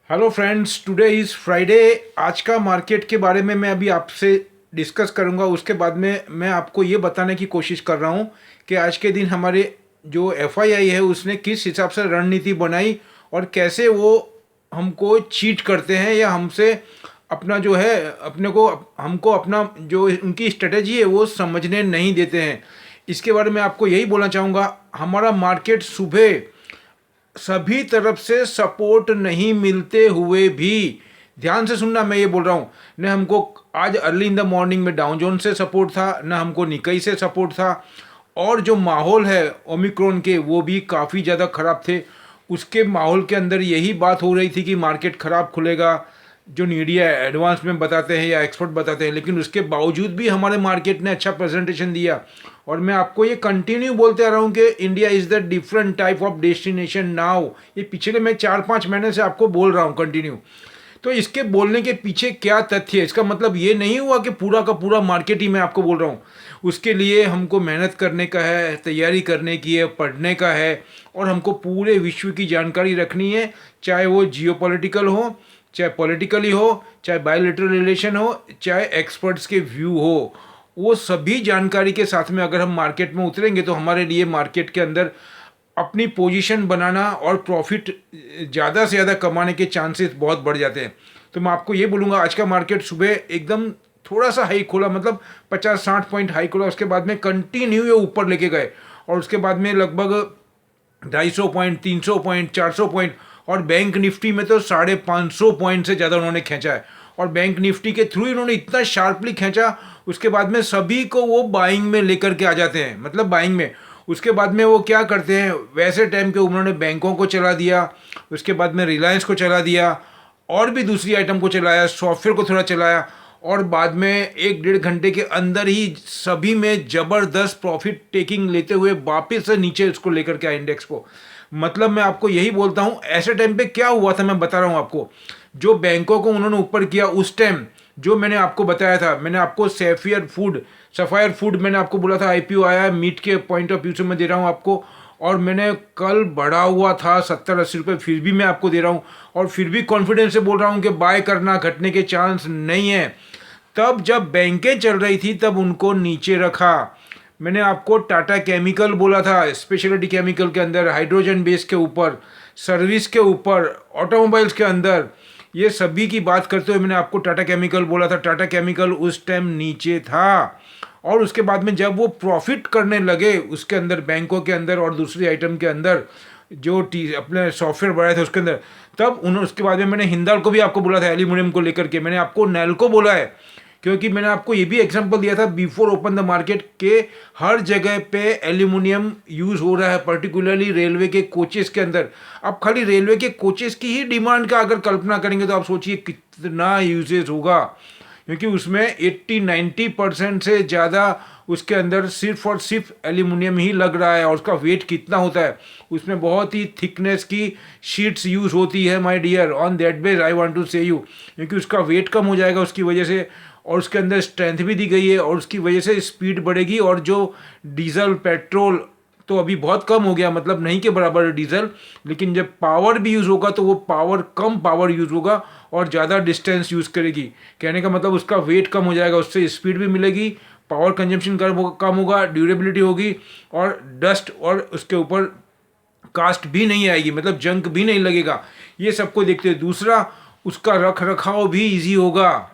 Hello friends, today is Friday. आज का market के बारे में मैं अभी आपसे डिस्कस करूंगा। उसके बाद में मैं आपको ये बताने की कोशिश कर रहा हूँ कि आज के दिन हमारे जो एफआईआई है उसने किस हिसाब से रणनीति बनाई और कैसे वो हमको चीट करते हैं या हमसे अपना जो है अपने को हमको अपना जो उनकी स्ट्रेटेजी है वो समझने नहीं देते हैं। इसके बारे में आपको यही बोलना चाहूँगा। हमारा मार्केट सुबह सभी तरफ से सपोर्ट नहीं मिलते हुए भी, ध्यान से सुनना, मैं ये बोल रहा हूँ, न हमको आज अर्ली इन द मॉर्निंग में डाउ जोन से सपोर्ट था, न हमको निकई से सपोर्ट था। और जो माहौल है ओमिक्रॉन के वो भी काफ़ी ज़्यादा ख़राब थे। उसके माहौल के अंदर यही बात हो रही थी कि मार्केट ख़राब खुलेगा, जो मीडिया एडवांस में बताते हैं या एक्सपर्ट बताते हैं, लेकिन उसके बावजूद भी हमारे मार्केट ने अच्छा प्रेजेंटेशन दिया। और मैं आपको ये कंटिन्यू बोलते आ रहा हूँ कि India is the different type of destination now. ये पिछले मैं 4-5 महीने से आपको बोल रहा हूँ कंटिन्यू। तो इसके बोलने के पीछे क्या तथ्य है, इसका मतलब ये नहीं हुआ कि पूरा का पूरा मार्केट ही मैं आपको बोल रहा हूँ। उसके लिए हमको मेहनत करने का है, तैयारी करने की है, पढ़ने का है, और हमको पूरे विश्व की जानकारी रखनी है, चाहे वो जियोपॉलिटिकल हो, चाहे पॉलिटिकली हो, चाहे बायोलिटरल रिलेशन हो, चाहे एक्सपर्ट्स के व्यू हो। वो सभी जानकारी के साथ में अगर हम मार्केट में उतरेंगे तो हमारे लिए मार्केट के अंदर अपनी पोजीशन बनाना और प्रॉफिट ज़्यादा से ज़्यादा कमाने के चांसेस बहुत बढ़ जाते हैं। तो मैं आपको ये बोलूँगा, आज का मार्केट सुबह एकदम थोड़ा सा हाई खोला, मतलब 50-60 पॉइंट हाई खोला, उसके बाद में कंटिन्यू ये ऊपर लेके गए, और उसके बाद में लगभग 250 पॉइंट, 300 पॉइंट, 400 पॉइंट, और बैंक निफ्टी में तो 550 पॉइंट से ज़्यादा उन्होंने खींचा है। और बैंक निफ्टी के थ्रू इन्होंने इतना शार्पली खींचा, उसके बाद में सभी को वो बाइंग में लेकर के आ जाते हैं, मतलब बाइंग में। उसके बाद में वो क्या करते हैं, वैसे टाइम के उन्होंने बैंकों को चला दिया, उसके बाद में रिलायंस को चला दिया, और भी दूसरी आइटम को चलाया, सॉफ्टवेयर को थोड़ा चलाया, और बाद में 1-1.5 घंटे के अंदर ही सभी में ज़बरदस्त प्रॉफिट टेकिंग लेते हुए वापस से नीचे उसको लेकर के आए इंडेक्स को। मतलब मैं आपको यही बोलता हूँ, ऐसे टाइम पे क्या हुआ था मैं बता रहा हूँ आपको। जो बैंकों को उन्होंने ऊपर किया उस टाइम, जो मैंने आपको बताया था, मैंने आपको सफायर फूड मैंने आपको बोला था आईपीओ आया है, मीट के पॉइंट ऑफ व्यू से मैं दे रहा हूँ आपको। और मैंने कल बढ़ा हुआ था 70-80 रुपये, फिर भी मैं आपको दे रहा हूँ, और फिर भी कॉन्फिडेंस से बोल रहा हूँ कि बाय करना, घटने के चांस नहीं है। तब जब बैंकें चल रही थी तब उनको नीचे रखा। मैंने आपको टाटा केमिकल बोला था, स्पेशलिटी केमिकल के अंदर, हाइड्रोजन बेस के ऊपर, सर्विस के ऊपर, ऑटोमोबाइल्स के अंदर, ये सभी की बात करते हुए मैंने आपको टाटा केमिकल बोला था। टाटा केमिकल उस टाइम नीचे था, और उसके बाद में जब वो प्रॉफिट करने लगे उसके अंदर, बैंकों के अंदर और दूसरी आइटम के अंदर, जो अपने सॉफ्टवेयर बढ़ाए थे उसके अंदर, तब उन्होंने, उसके बाद में मैंने हिंदाल को भी आपको बोला था एल्यूमिनियम को लेकर के, मैंने आपको नैल्को बोला है, क्योंकि मैंने आपको ये भी एग्जांपल दिया था बिफोर ओपन द मार्केट के हर जगह पे एल्यूमिनियम यूज़ हो रहा है, पर्टिकुलरली रेलवे के कोचेस के अंदर। अब खाली रेलवे के कोचेस की ही डिमांड का अगर कल्पना करेंगे तो आप सोचिए कितना यूजेज होगा, क्योंकि उसमें 80-90% से ज़्यादा उसके अंदर सिर्फ और सिर्फ एल्यूमिनियम ही लग रहा है। और उसका वेट कितना होता है, उसमें बहुत ही थिकनेस की शीट्स यूज़ होती है my dear. On that base I want to say you, क्योंकि उसका वेट कम हो जाएगा उसकी वजह से, और उसके अंदर स्ट्रेंथ भी दी गई है, और उसकी वजह से स्पीड बढ़ेगी। और जो डीजल पेट्रोल तो अभी बहुत कम हो गया, मतलब नहीं के बराबर है डीजल, लेकिन जब पावर भी यूज़ होगा तो वो पावर कम पावर यूज़ होगा और ज़्यादा डिस्टेंस यूज़ करेगी। कहने का मतलब उसका वेट कम हो जाएगा, उससे स्पीड भी मिलेगी, पावर कंजम्पशन कम होगा, ड्यूरेबिलिटी होगी, और डस्ट और उसके ऊपर कास्ट भी नहीं आएगी, मतलब जंक भी नहीं लगेगा। ये सबको देखते हैं। दूसरा, उसका रख रखाव भी ईजी होगा,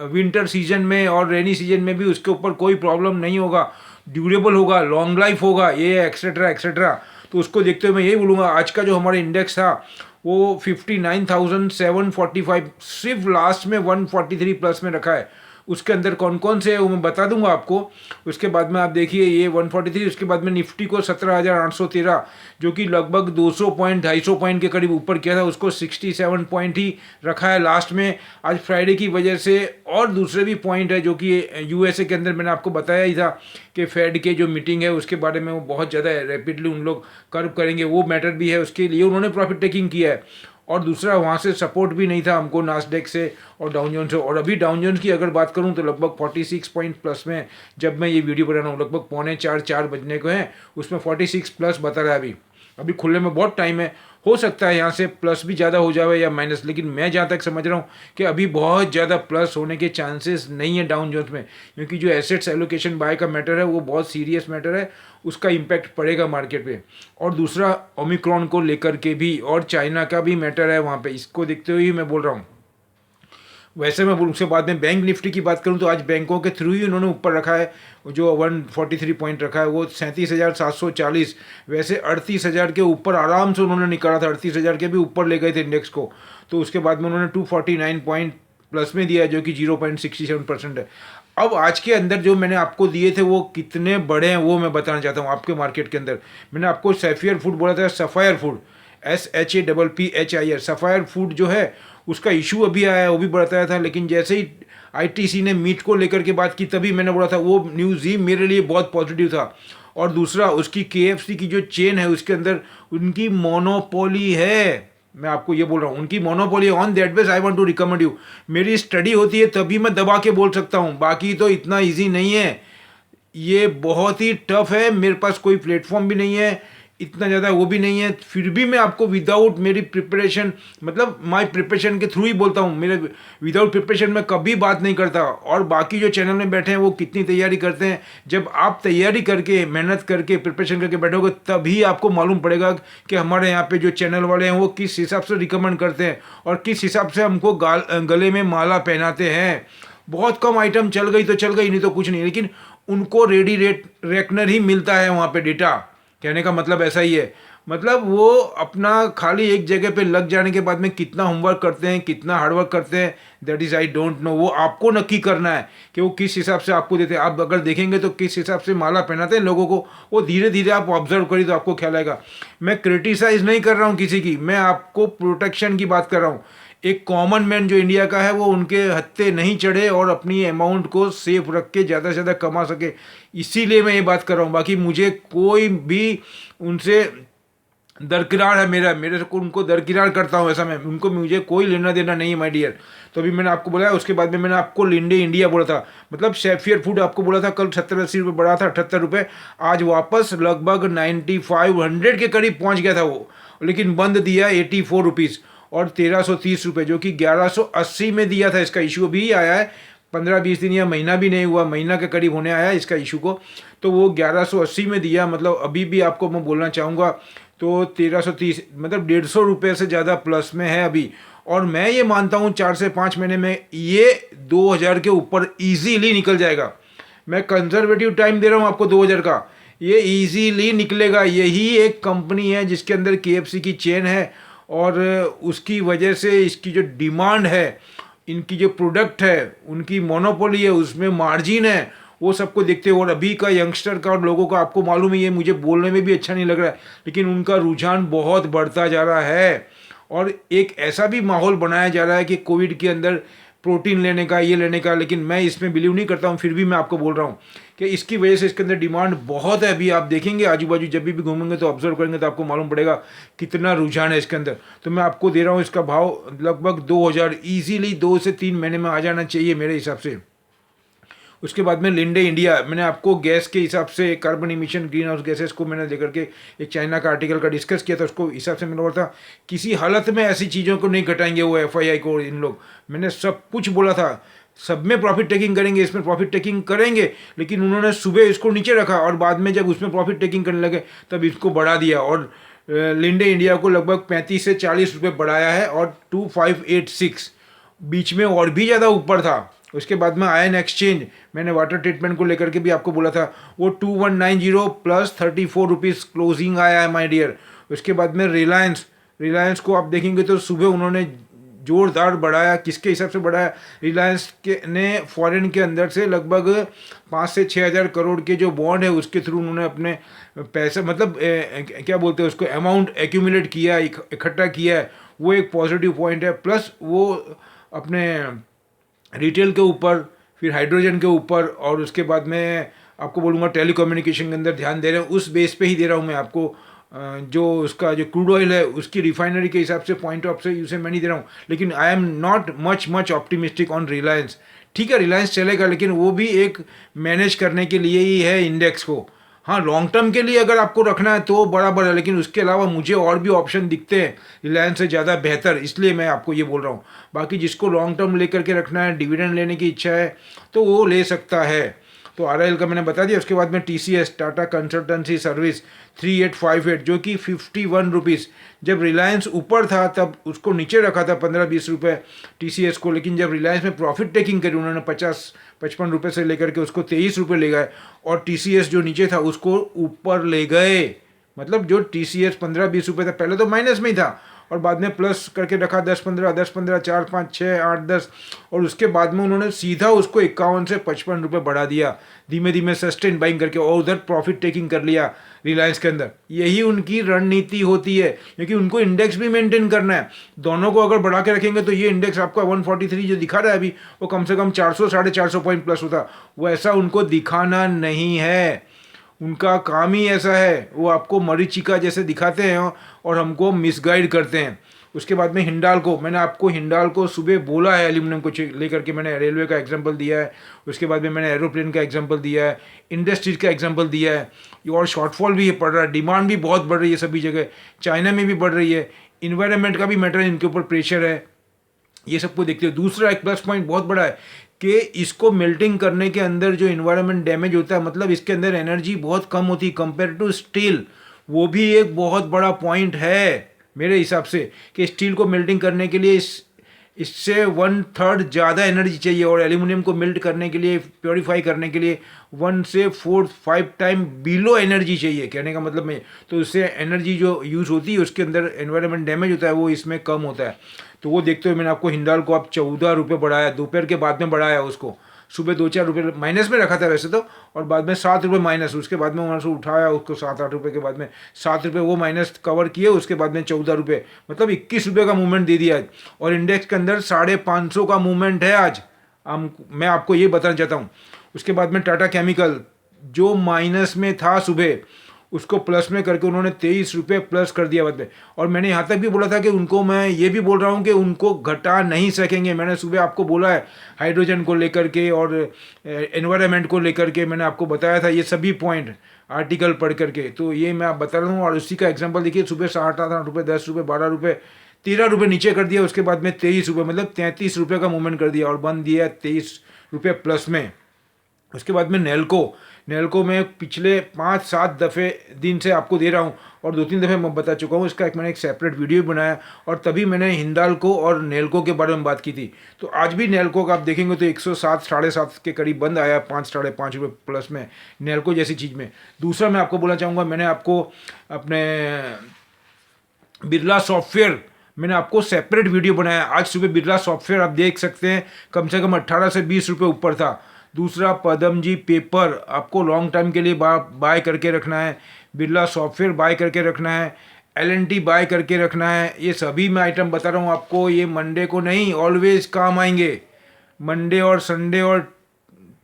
विंटर सीजन में और रेनी सीजन में भी उसके ऊपर कोई प्रॉब्लम नहीं होगा, ड्यूरेबल होगा, लॉन्ग लाइफ होगा, ये एक्सेट्रा एक्सेट्रा। तो उसको देखते हुए मैं यही बोलूँगा, आज का जो हमारा इंडेक्स था वो 59,745, सिर्फ लास्ट में 143 प्लस में रखा है। उसके अंदर कौन कौन से है वो मैं बता दूंगा आपको। उसके बाद में आप देखिए ये 143, उसके बाद में निफ्टी को 17,813, जो कि लगभग 200 पॉइंट 250 पॉइंट के करीब ऊपर किया था, उसको 67 पॉइंट ही रखा है लास्ट में। आज फ्राइडे की वजह से और दूसरे भी पॉइंट है, जो कि यूएसए के अंदर मैंने आपको बताया ही था कि फेड के जो मीटिंग है उसके बारे में वो बहुत ज़्यादा रैपिडली उन लोग कर्व करेंगे, वो मैटर भी है, उसके लिए उन्होंने प्रॉफिट टेकिंग किया है। और दूसरा, वहाँ से सपोर्ट भी नहीं था हमको नास्डेक से और डाउ जोन्स से। और अभी डाउ जोन्स की अगर बात करूँ तो लगभग 46 पॉइंट प्लस में, जब मैं ये वीडियो बना रहा हूँ लगभग 3:45-4 बजने को हैं, उसमें 46 प्लस बता रहा है। अभी खुलने में बहुत टाइम है। हो सकता है यहाँ से प्लस भी ज़्यादा हो जाए या माइनस, लेकिन मैं जहाँ तक समझ रहा हूँ कि अभी बहुत ज़्यादा प्लस होने के चांसेस नहीं है डाउन जोन्स में, क्योंकि जो एसेट्स एलोकेशन बाय का मैटर है वो बहुत सीरियस मैटर है, उसका इम्पैक्ट पड़ेगा मार्केट पे। और दूसरा ओमिक्रॉन को लेकर के भी और चाइना का भी मैटर है वहाँ पे, इसको देखते हुए मैं बोल रहा हूँ। वैसे मैं उसके बाद में बैंक निफ्टी की बात करूं तो आज बैंकों के थ्रू ही उन्होंने ऊपर रखा है, जो 143 पॉइंट रखा है वो 37,740, वैसे 38,000 के ऊपर आराम से उन्होंने निकाला था, 38,000 के भी ऊपर ले गए थे इंडेक्स को। तो उसके बाद में उन्होंने 249 पॉइंट प्लस में दिया, जो कि 0.67% है। अब आज के अंदर जो मैंने आपको दिए थे वो कितने बड़े हैं वो मैं बताना चाहता हूँ आपके मार्केट के अंदर। मैंने आपको सैफियर फूड बोला था, sapphire food, SHAPPHIR, sapphire food जो है उसका इशू अभी आया है, वो भी बताया था, लेकिन जैसे ही आईटीसी ने मीट को लेकर के बात की तभी मैंने बोला था, वो न्यूज़ ही मेरे लिए बहुत पॉजिटिव था। और दूसरा उसकी KFC की जो चेन है उसके अंदर उनकी मोनोपोली है, मैं आपको ये बोल रहा हूँ उनकी monopoly on that base I want to recommend you. मेरी स्टडी होती है तभी मैं दबा के बोल सकता हूँ, बाकी तो इतना ईजी नहीं है, ये बहुत ही टफ है, मेरे पास कोई प्लेटफॉर्म भी नहीं है इतना ज़्यादा, वो भी नहीं है, फिर भी मैं आपको विदाउट मेरी प्रिपरेशन, मतलब माय प्रिपरेशन के थ्रू ही बोलता हूँ, मेरे विदाउट प्रिपरेशन में कभी बात नहीं करता। और बाकी जो चैनल में बैठे हैं वो कितनी तैयारी करते हैं, जब आप तैयारी करके मेहनत करके प्रिपरेशन करके बैठोगे तभी आपको मालूम पड़ेगा कि हमारे यहाँ पे जो चैनल वाले हैं वो किस हिसाब से रिकमेंड करते हैं और किस हिसाब से हमको गले में माला पहनाते हैं। बहुत कम आइटम चल गई तो चल गई, नहीं तो कुछ नहीं, लेकिन उनको रेडी रेकनर ही मिलता है वहाँ पे डेटा, कहने का मतलब ऐसा ही है। मतलब वो अपना खाली एक जगह पे लग जाने के बाद में कितना होमवर्क करते हैं, कितना हार्डवर्क करते हैं, that is I don't know, वो आपको नक्की करना है कि वो किस हिसाब से आपको देते हैं। आप अगर देखेंगे तो किस हिसाब से माला पहनाते हैं लोगों को, वो धीरे धीरे आप ऑब्जर्व करिए तो आपको ख्याल आएगा। मैं क्रिटिसाइज नहीं कर रहा हूँ किसी की, मैं आपको प्रोटेक्शन की बात कर रहा हूँ। एक कॉमन मैन जो इंडिया का है वो उनके हत्थे नहीं चढ़े और अपनी अमाउंट को सेफ रख के ज़्यादा से ज़्यादा कमा सके, इसीलिए मैं ये बात कर रहा हूँ। बाकी मुझे कोई भी उनसे दरकिरार है, मेरे से उनको दरकिरार करता हूँ ऐसा, मैं उनको मुझे कोई लेना देना नहीं है माय डियर। तो अभी मैंने आपको बोला, उसके बाद में मैंने आपको लिंडे इंडिया बोला था, मतलब सैफियर फूड आपको बोला था, कल 70-80 रुपये बढ़ा था, 78 रुपये, आज वापस लगभग 9500 के करीब पहुँच गया था वो, लेकिन बंद दिया 84 रुपीज़ और 1330 रुपये, जो कि 1180 में दिया था। इसका इशू अभी आया है, 15-20 दिन या महीना भी नहीं हुआ, महीना के करीब होने आया इसका इशू को, तो वो 1180 में दिया। मतलब अभी भी आपको मैं बोलना चाहूँगा तो 1330, मतलब 150 रुपये से ज़्यादा प्लस में है अभी। और मैं ये मानता हूँ 4 से 5 महीने में ये 2000 के ऊपर ईजीली निकल जाएगा। मैं कंजर्वेटिव टाइम दे रहा हूँ आपको 2000 का, ये ईजीली निकलेगा। यही एक कंपनी है जिसके अंदर KFC की चेन है और उसकी वजह से इसकी जो डिमांड है, इनकी जो प्रोडक्ट है, उनकी मोनोपोली है, उसमें मार्जिन है, वो सबको देखते हो। और अभी का यंगस्टर का और लोगों का आपको मालूम ही है, मुझे बोलने में भी अच्छा नहीं लग रहा है, लेकिन उनका रुझान बहुत बढ़ता जा रहा है। और एक ऐसा भी माहौल बनाया जा रहा है कि कोविड के अंदर प्रोटीन लेने का, ये लेने का, लेकिन मैं इसमें बिलीव नहीं करता हूँ, फिर भी मैं आपको बोल रहा हूँ कि इसकी वजह से इसके अंदर डिमांड बहुत है। अभी आप देखेंगे आजू बाजू जब भी घूमेंगे तो ऑब्जर्व करेंगे तो आपको मालूम पड़ेगा कितना रुझान है इसके अंदर। तो मैं आपको दे रहा हूँ इसका भाव लगभग 2000, ईजीली 2 से 3 महीने में आ जाना चाहिए मेरे हिसाब से। उसके बाद में लिंडे इंडिया, मैंने आपको गैस के हिसाब से carbon emission, green house gases को मैंने लेकर के एक चाइना का आर्टिकल का डिस्कस किया था, उसको हिसाब से मैंने बोला था किसी हालत में ऐसी चीज़ों को नहीं घटाएंगे वो FII को इन लोग, मैंने सब कुछ बोला था, सब में प्रॉफिट टेकिंग करेंगे, इसमें प्रॉफिट टेकिंग करेंगे, लेकिन उन्होंने सुबह इसको नीचे रखा और बाद में जब उसमें प्रॉफिट टेकिंग करने लगे तब इसको बढ़ा दिया और लिंडे इंडिया को लगभग 35 से 40 रुपये बढ़ाया है और 2586, बीच में और भी ज़्यादा ऊपर था। उसके बाद में आयन एक्सचेंज, मैंने वाटर ट्रीटमेंट को लेकर के भी आपको बोला था, वो 2190 प्लस 34 रुपीज़ क्लोजिंग आया है माय डियर। उसके बाद में रिलायंस को आप देखेंगे तो सुबह उन्होंने जोरदार बढ़ाया, किसके हिसाब से बढ़ाया, रिलायंस के ने फॉरेन के अंदर से लगभग 5 से 6 हज़ार करोड़ के जो बॉन्ड है उसके थ्रू उन्होंने अपने पैसे, मतलब क्या बोलते हैं उसको, अमाउंट एक्यूमुलेट किया, इकट्ठा किया है, वो एक पॉजिटिव पॉइंट है। प्लस वो अपने रिटेल के ऊपर, फिर हाइड्रोजन के ऊपर, और उसके बाद में आपको बोलूँगा टेलीकम्युनिकेशन के अंदर ध्यान दे रहे हैं, उस बेस पे ही दे रहा हूँ मैं आपको। जो उसका जो क्रूड ऑयल है उसकी रिफाइनरी के हिसाब से पॉइंट ऑफ से उसे मैं नहीं दे रहा हूँ, लेकिन I am not much optimistic on Reliance. ठीक है, रिलायंस चलेगा, लेकिन वो भी एक मैनेज करने के लिए ही है इंडेक्स को, हाँ, लॉन्ग टर्म के लिए अगर आपको रखना है तो बराबर है, लेकिन उसके अलावा मुझे और भी ऑप्शन दिखते हैं रिलायंस से ज़्यादा बेहतर, इसलिए मैं आपको ये बोल रहा हूँ। बाकी जिसको लॉन्ग टर्म लेकर के रखना है, डिविडेंड लेने की इच्छा है, तो वो ले सकता है। तो आरआईएल का मैंने बता दिया। उसके बाद में टीसीएस, टाटा कंसल्टेंसी सर्विस 3858, जो कि 51 रुपीज़, जब रिलायंस ऊपर था तब उसको नीचे रखा था 15-20 रुपये टीसीएस को, लेकिन जब रिलायंस में प्रॉफिट टेकिंग करी उन्होंने 50-55 रुपये से लेकर के उसको 23 रुपये ले गए, और टीसीएस जो नीचे था उसको ऊपर ले गए। मतलब जो टीसीएस 15-20 रुपये था, पहले तो माइनस में ही था और बाद में प्लस करके रखा 10-15, 10-15, 4-5-6-8-10, और उसके बाद में उन्होंने सीधा उसको 51 से 55 रुपये बढ़ा दिया, धीमे धीमे सस्टेन बाइंग करके, और उधर प्रॉफिट टेकिंग कर लिया रिलायंस के अंदर। यही उनकी रणनीति होती है, क्योंकि उनको इंडेक्स भी मेंटेन करना है। दोनों को अगर बढ़ा के रखेंगे तो ये इंडेक्स आपका 143 जो दिखा रहा है अभी, वो कम से कम 400-450 पॉइंट प्लस होता, वो ऐसा उनको दिखाना नहीं है। उनका काम ही ऐसा है, वो आपको मरीचिका जैसे दिखाते हैं और हमको मिसगाइड करते हैं। उसके बाद में हिंडाल्को, मैंने आपको हिंडाल्को सुबह बोला है, एल्यूमिनियम को लेकर के मैंने रेलवे का एग्जांपल दिया है, उसके बाद में मैंने एरोप्लेन का एग्जांपल दिया है, इंडस्ट्रीज का एग्जांपल दिया है। और शॉर्टफॉल भी पड़ रहा है, डिमांड भी बहुत बढ़ रही है सभी जगह, चाइना में भी बढ़ रही है, इन्वायरमेंट का भी मैटर इनके ऊपर प्रेशर है, ये सबको देखते हुए। दूसरा एक प्लस पॉइंट बहुत बड़ा है कि इसको मेल्टिंग करने के अंदर जो इन्वायरमेंट डैमेज होता है, मतलब इसके अंदर एनर्जी बहुत कम होती है कंपेयर टू स्टील, वो भी एक बहुत बड़ा पॉइंट है मेरे हिसाब से, कि स्टील को मेल्टिंग करने के लिए इससे 1/3 ज़्यादा एनर्जी चाहिए, और एल्यूमिनियम को मेल्ट करने के लिए, प्योरीफाई करने के लिए 1 से 4-5 टाइम बिलो एनर्जी चाहिए, कहने का मतलब मैं। तो उससे एनर्जी जो यूज़ होती है उसके अंदर एनवायरनमेंट डैमेज होता है, वो इसमें कम होता है। तो वो देखते हुए मैंने आपको हिंडाल्को आप 14 रुपये बढ़ाया, दोपहर के बाद में बढ़ाया उसको, सुबह 2-4 रुपये माइनस में रखा था वैसे तो, और बाद में 7 रुपये माइनस, उसके बाद में वहाँ से उठाया उसको 7-8 रुपये के बाद में 7 रुपये वो माइनस कवर किए, उसके बाद में 14 रुपये, मतलब 21 रुपये का मूवमेंट दे दिया आज। और इंडेक्स के अंदर 550 का मूवमेंट है आज, मैं आपको ये बताना चाहता हूँ। उसके बाद में टाटा केमिकल जो माइनस में था सुबह, उसको प्लस में करके उन्होंने 23 रुपये प्लस कर दिया बाद में। और मैंने यहाँ तक भी बोला था कि उनको, मैं ये भी बोल रहा हूँ कि उनको घटा नहीं सकेंगे। मैंने सुबह आपको बोला है हाइड्रोजन को लेकर के और एनवायरनमेंट को लेकर के, मैंने आपको बताया था ये सभी पॉइंट आर्टिकल पढ़ करके, तो ये मैं आप बता रहा हूँ। और उसी का एग्जाम्पल देखिए, सुबह 7-8 रुपये, 10 रुपये, 12 रुपये, 13 रुपये नीचे कर दिया, उसके बाद में 23 रुपये, मतलब 33 रुपये का मूवमेंट कर दिया और बंद दिया 23 रुपये प्लस में। उसके बाद में नेल्को में पिछले 5-7 दफ़े दिन से आपको दे रहा हूँ, और 2-3 दफ़े मैं बता चुका हूँ, इसका मैंने एक सेपरेट वीडियो भी बनाया, और तभी मैंने हिंडाल्को और नेल्को के बारे में बात की थी। तो आज भी नेल्को का आप देखेंगे तो 107, 7.5 के करीब बंद आया, 5-5.5 रुपये प्लस में नेल्को जैसी चीज़ में। दूसरा मैं आपको बोलना चाहूँगा, मैंने आपको अपने बिरला सॉफ्टवेयर, मैंने आपको सेपरेट वीडियो बनाया। आज सुबह बिरला सॉफ्टवेयर आप देख सकते हैं कम से कम 18 से 20 रुपये ऊपर था। दूसरा पदमजी पेपर, आपको लॉन्ग टाइम के लिए बाय करके रखना है, बिरला सॉफ्टवेयर बाय करके रखना है, एल&टी बाय करके रखना है। ये सभी मैं आइटम बता रहा हूँ आपको, ये मंडे को नहीं, ऑलवेज काम आएंगे। मंडे और संडे और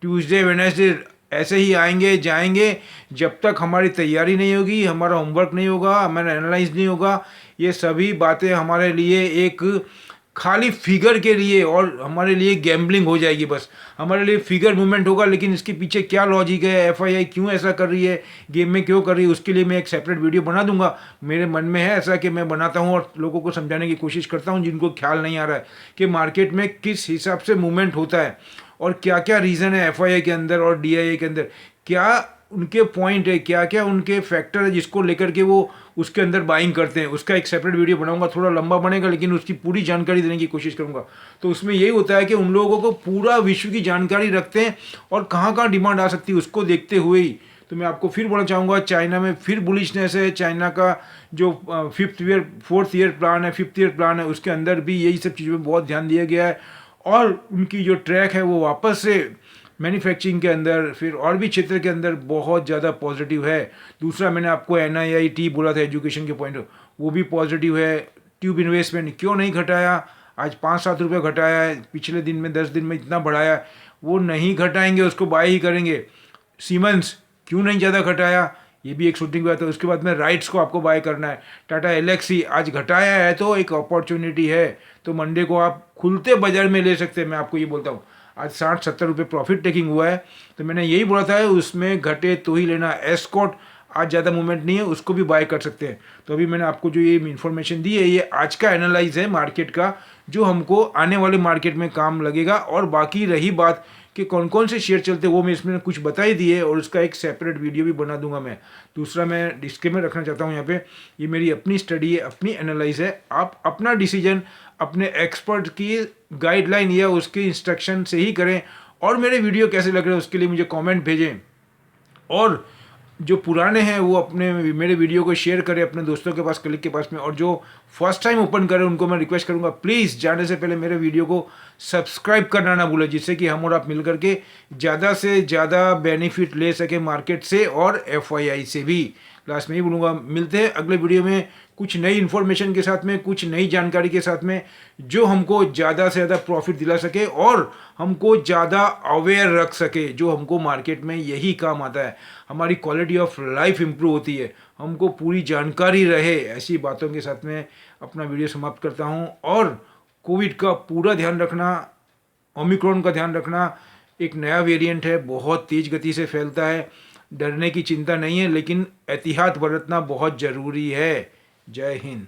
ट्यूसडे, वेडनेसडे ऐसे ही आएंगे जाएंगे, जब तक हमारी तैयारी नहीं होगी, हमारा होमवर्क नहीं होगा, हमारा एनालाइज नहीं होगा। ये सभी बातें हमारे लिए एक खाली फिगर के लिए, और हमारे लिए गैम्बलिंग हो जाएगी बस। हमारे लिए फिगर मूवमेंट होगा, लेकिन इसके पीछे क्या लॉजिक है, एफआईआई क्यों ऐसा कर रही है, गेम में क्यों कर रही है, उसके लिए मैं एक सेपरेट वीडियो बना दूंगा। मेरे मन में है ऐसा कि मैं बनाता हूं और लोगों को समझाने की कोशिश करता हूं, जिनको ख्याल नहीं आ रहा है कि मार्केट में किस हिसाब से मूवमेंट होता है और क्या क्या रीज़न है एफआईआई के अंदर और डीआईआई के अंदर, क्या उनके पॉइंट है, क्या क्या उनके फैक्टर है जिसको लेकर के वो उसके अंदर बाइंग करते हैं। उसका एक सेपरेट वीडियो बनाऊंगा, थोड़ा लंबा बनेगा, लेकिन उसकी पूरी जानकारी देने की कोशिश करूंगा। तो उसमें यही होता है कि उन लोगों को पूरा विश्व की जानकारी रखते हैं, और कहाँ कहाँ डिमांड आ सकती है उसको देखते हुए ही। तो मैं आपको फिर बोलना चाहूँगा, चाइना में फिर बुलिशनेस है। चाइना का जो 4th ईयर प्लान है, 5th ईयर प्लान है, उसके अंदर भी यही सब चीज़ों में बहुत ध्यान दिया गया है, और उनकी जो ट्रैक है वो वापस से मैन्युफैक्चरिंग के अंदर, फिर और भी क्षेत्र के अंदर बहुत ज़्यादा पॉजिटिव है। दूसरा मैंने आपको NIIT बोला था एजुकेशन के पॉइंट, वो भी पॉजिटिव है। ट्यूब इन्वेस्टमेंट क्यों नहीं घटाया, आज 5-7 रुपये घटाया है, पिछले दिन में 10 दिन में इतना बढ़ाया, वो नहीं घटाएंगे, उसको बाय ही करेंगे। सीमेंस क्यों नहीं ज़्यादा घटाया, ये भी एक शूटिंग बात है। उसके बाद में राइट्स को आपको बाय करना है। टाटा एलेक्सी आज घटाया है तो एक अपॉर्चुनिटी है, तो मंडे को आप खुलते बाजार में ले सकते हैं, मैं आपको ये बोलता हूँ। आज 60-70 रुपये प्रॉफिट टेकिंग हुआ है। तो मैंने यही बोला था उसमें घटे तो ही लेना। एस्कॉर्ट आज ज़्यादा मूवमेंट नहीं है, उसको भी बाय कर सकते हैं। तो अभी मैंने आपको जो ये इन्फॉर्मेशन दी है ये आज का एनालाइज है मार्केट का, जो हमको आने वाले मार्केट में काम लगेगा। और बाकी रही बात कि कौन कौन से शेयर चलते हैं वो मैं इसमें कुछ बता ही दिए, और उसका एक सेपरेट वीडियो भी बना दूंगा मैं। दूसरा मैं डिस्क्लेमर रखना चाहता हूँ यहाँ पे, ये मेरी अपनी स्टडी है, अपनी एनालाइज है। आप अपना डिसीजन अपने एक्सपर्ट की गाइडलाइन या उसके इंस्ट्रक्शन से ही करें। और मेरे वीडियो कैसे लग रहे हैं उसके लिए मुझे कमेंट भेजें, और जो पुराने हैं वो अपने मेरे वीडियो को शेयर करें अपने दोस्तों के पास, कलीग के पास में। और जो फर्स्ट टाइम ओपन करें उनको मैं रिक्वेस्ट करूंगा प्लीज़ जाने से पहले मेरे वीडियो को सब्सक्राइब करना ना भूलें, जिससे कि हम और आप मिल करके ज़्यादा से ज़्यादा बेनिफिट ले सके मार्केट से और एफआईआई से भी। लास्ट में ही बोलूँगा, मिलते हैं अगले वीडियो में कुछ नई इन्फॉर्मेशन के साथ में, कुछ नई जानकारी के साथ में, जो हमको ज़्यादा से ज़्यादा प्रॉफिट दिला सके और हमको ज़्यादा अवेयर रख सके, जो हमको मार्केट में यही काम आता है। हमारी क्वालिटी ऑफ लाइफ इम्प्रूव होती है, हमको पूरी जानकारी रहे। ऐसी बातों के साथ में अपना वीडियो समाप्त करता हूँ। और कोविड का पूरा ध्यान रखना, ओमिक्रॉन का ध्यान रखना। एक नया वेरिएंट है, बहुत तेज़ गति से फैलता है, डरने की चिंता नहीं है, लेकिन एहतियात बरतना बहुत ज़रूरी है। जय हिंद।